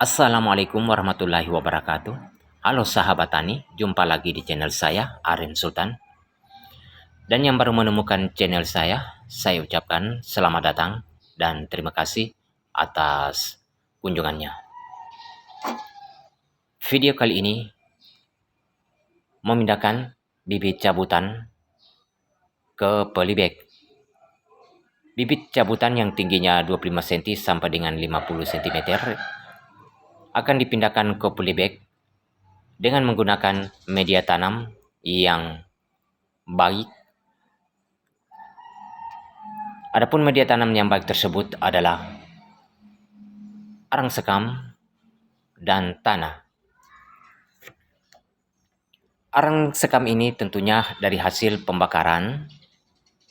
Assalamualaikum warahmatullahi wabarakatuh. Halo sahabat tani, jumpa lagi di channel saya, Arif Sultan. Dan yang baru menemukan channel saya ucapkan selamat datang dan terima kasih atas kunjungannya. Video kali ini memindahkan bibit cabutan ke polybag. Bibit cabutan yang tingginya 25 cm sampai dengan 50 cm akan dipindahkan ke polybag dengan menggunakan media tanam yang baik. Adapun media tanam yang baik tersebut adalah arang sekam dan tanah. Arang sekam ini tentunya dari hasil pembakaran.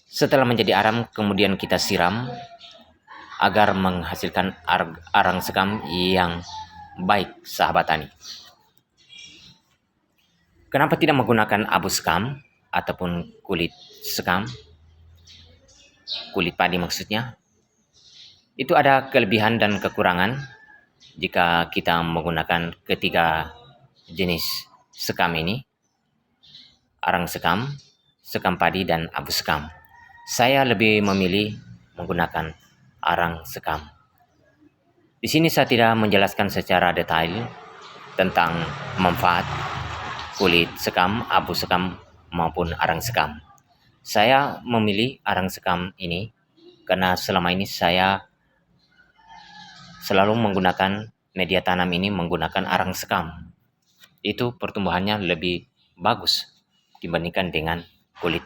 Setelah menjadi arang, kemudian kita siram agar menghasilkan arang sekam yang baik, sahabat tani. Kenapa tidak menggunakan abu sekam ataupun kulit sekam? Kulit padi maksudnya. Itu ada kelebihan dan kekurangan jika kita menggunakan ketiga jenis sekam ini. Arang sekam, sekam padi, dan abu sekam. Saya lebih memilih menggunakan arang sekam. Di sini saya tidak menjelaskan secara detail tentang manfaat kulit sekam, abu sekam, maupun arang sekam. Saya memilih arang sekam ini karena selama ini saya selalu menggunakan media tanam ini menggunakan arang sekam. Itu pertumbuhannya lebih bagus dibandingkan dengan kulit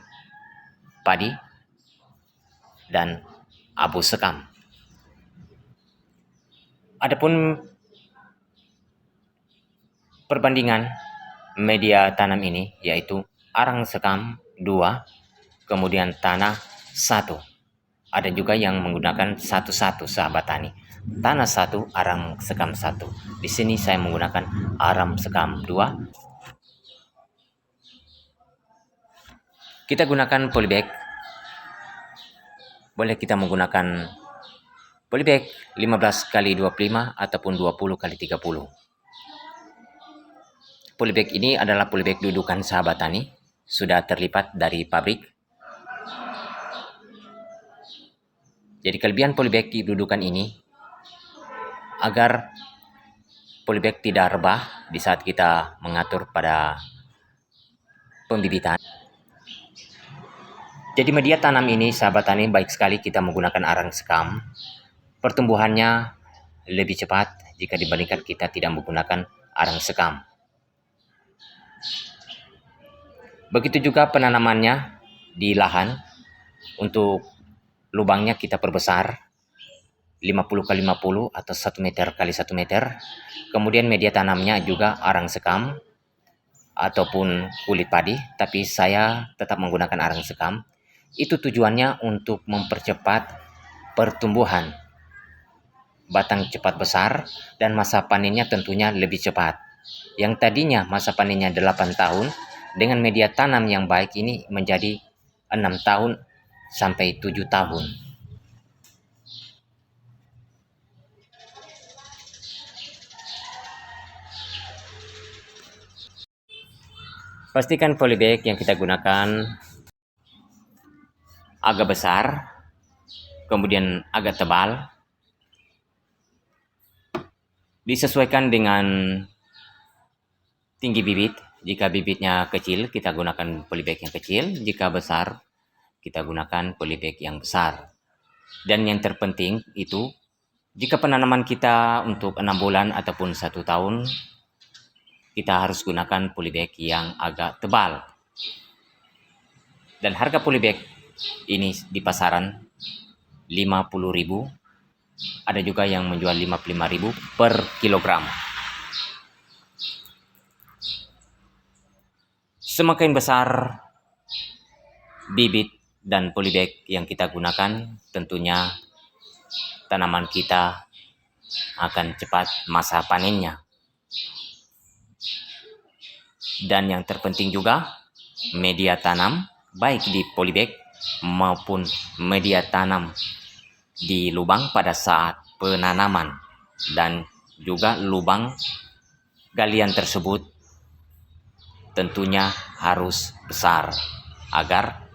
padi dan abu sekam. Adapun perbandingan media tanam ini yaitu arang sekam 2, kemudian tanah 1. Ada juga yang menggunakan 1-1, sahabat tani. Tanah 1, arang sekam 1. Di sini saya menggunakan arang sekam 2. Kita gunakan polybag. Boleh kita menggunakan polybag 15x25 ataupun 20x30. Polybag ini adalah polybag dudukan, sahabat tani, sudah terlipat dari pabrik. Jadi kelebihan polybag di dudukan ini agar polybag tidak rebah di saat kita mengatur pada pembibitan. Jadi media tanam ini, sahabat tani, baik sekali kita menggunakan arang sekam. Pertumbuhannya lebih cepat jika dibandingkan kita tidak menggunakan arang sekam. Begitu juga penanamannya di lahan. Untuk lubangnya kita perbesar 50x50 atau 1 meter x 1 meter. Kemudian media tanamnya juga arang sekam ataupun kulit padi, tapi saya tetap menggunakan arang sekam. Itu tujuannya untuk mempercepat pertumbuhan. Batang cepat besar dan masa panennya tentunya lebih cepat. Yang tadinya masa panennya 8 tahun, dengan media tanam yang baik ini menjadi 6 tahun sampai 7 tahun. Pastikan polybag yang kita gunakan agak besar, kemudian agak tebal. Disesuaikan dengan tinggi bibit. Jika bibitnya kecil, kita gunakan polybag yang kecil. Jika besar, kita gunakan polybag yang besar. Dan yang terpenting itu, jika penanaman kita untuk 6 bulan ataupun 1 tahun, kita harus gunakan polybag yang agak tebal. Dan harga polybag ini di pasaran 50.000. Ada juga yang menjual 55.000 per kilogram. Semakin besar bibit dan polybag yang kita gunakan, tentunya tanaman kita akan cepat masa panennya. Dan yang terpenting juga, media tanam baik di polybag maupun media tanam di lubang pada saat penanaman dan juga lubang galian tersebut tentunya harus besar agar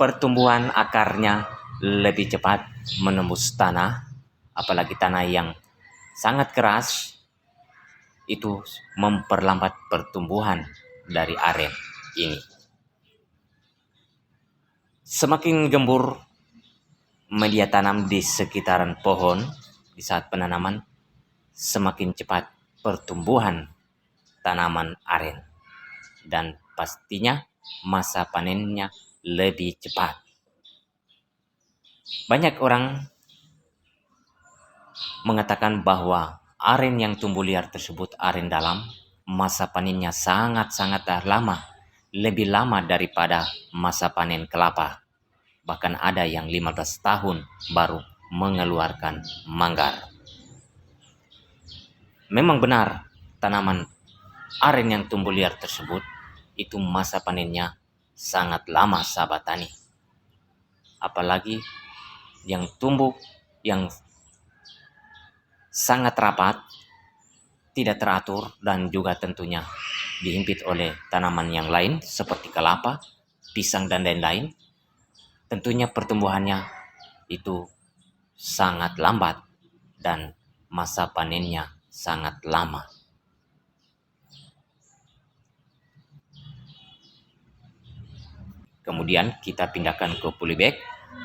pertumbuhan akarnya lebih cepat menembus tanah, apalagi tanah yang sangat keras itu memperlambat pertumbuhan dari aren ini. Semakin gembur media tanam di sekitaran pohon di saat penanaman, semakin cepat pertumbuhan tanaman aren dan pastinya masa panennya lebih cepat. Banyak orang mengatakan bahwa aren yang tumbuh liar tersebut, aren dalam, masa panennya sangat-sangat lama, lebih lama daripada masa panen kelapa. Bahkan ada yang 15 tahun baru mengeluarkan manggar. Memang benar, tanaman aren yang tumbuh liar tersebut itu masa panennya sangat lama, sahabat tani. Apalagi yang tumbuh yang sangat rapat, tidak teratur, dan juga tentunya dihimpit oleh tanaman yang lain seperti kelapa, pisang, dan lain-lain. Tentunya pertumbuhannya itu sangat lambat dan masa panennya sangat lama. Kemudian kita pindahkan ke polybag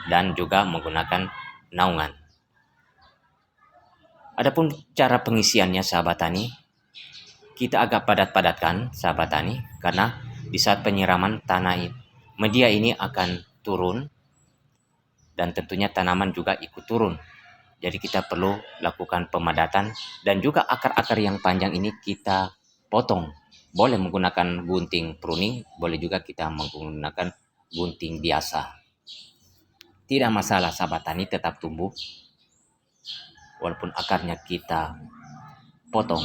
dan juga menggunakan naungan. Adapun cara pengisiannya, sahabat tani, kita agak padat-padatkan, sahabat tani, karena di saat penyiraman tanah media ini akan turun dan tentunya tanaman juga ikut turun. Jadi kita perlu lakukan pemadatan dan juga akar-akar yang panjang ini kita potong. Boleh menggunakan gunting pruning, boleh juga kita menggunakan gunting biasa. Tidak masalah, sahabat tani, tetap tumbuh walaupun akarnya kita potong.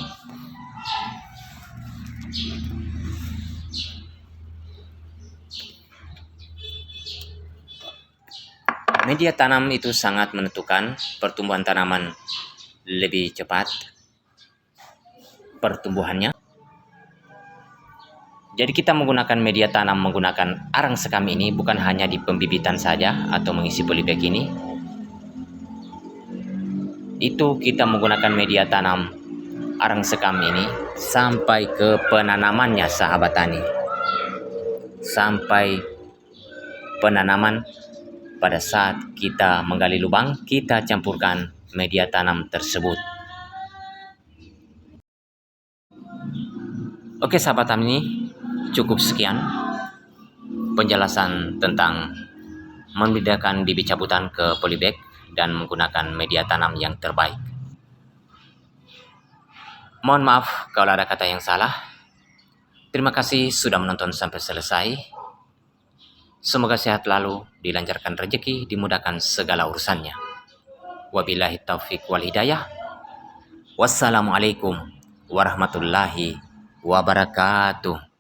Media tanam itu sangat menentukan pertumbuhan tanaman lebih cepat pertumbuhannya. Jadi kita menggunakan media tanam menggunakan arang sekam ini bukan hanya di pembibitan saja atau mengisi polybag ini. Itu kita menggunakan media tanam arang sekam ini sampai ke penanamannya, sahabat tani. Sampai penanaman, pada saat kita menggali lubang, kita campurkan media tanam tersebut. Oke, sahabat tani, cukup sekian penjelasan tentang membedakan bibit cabutan ke polybag dan menggunakan media tanam yang terbaik. Mohon maaf kalau ada kata yang salah. Terima kasih sudah menonton sampai selesai. Semoga sehat lalu, dilancarkan rezeki, dimudahkan segala urusannya. Wabillahi taufik wal hidayah. Wassalamualaikum warahmatullahi wabarakatuh.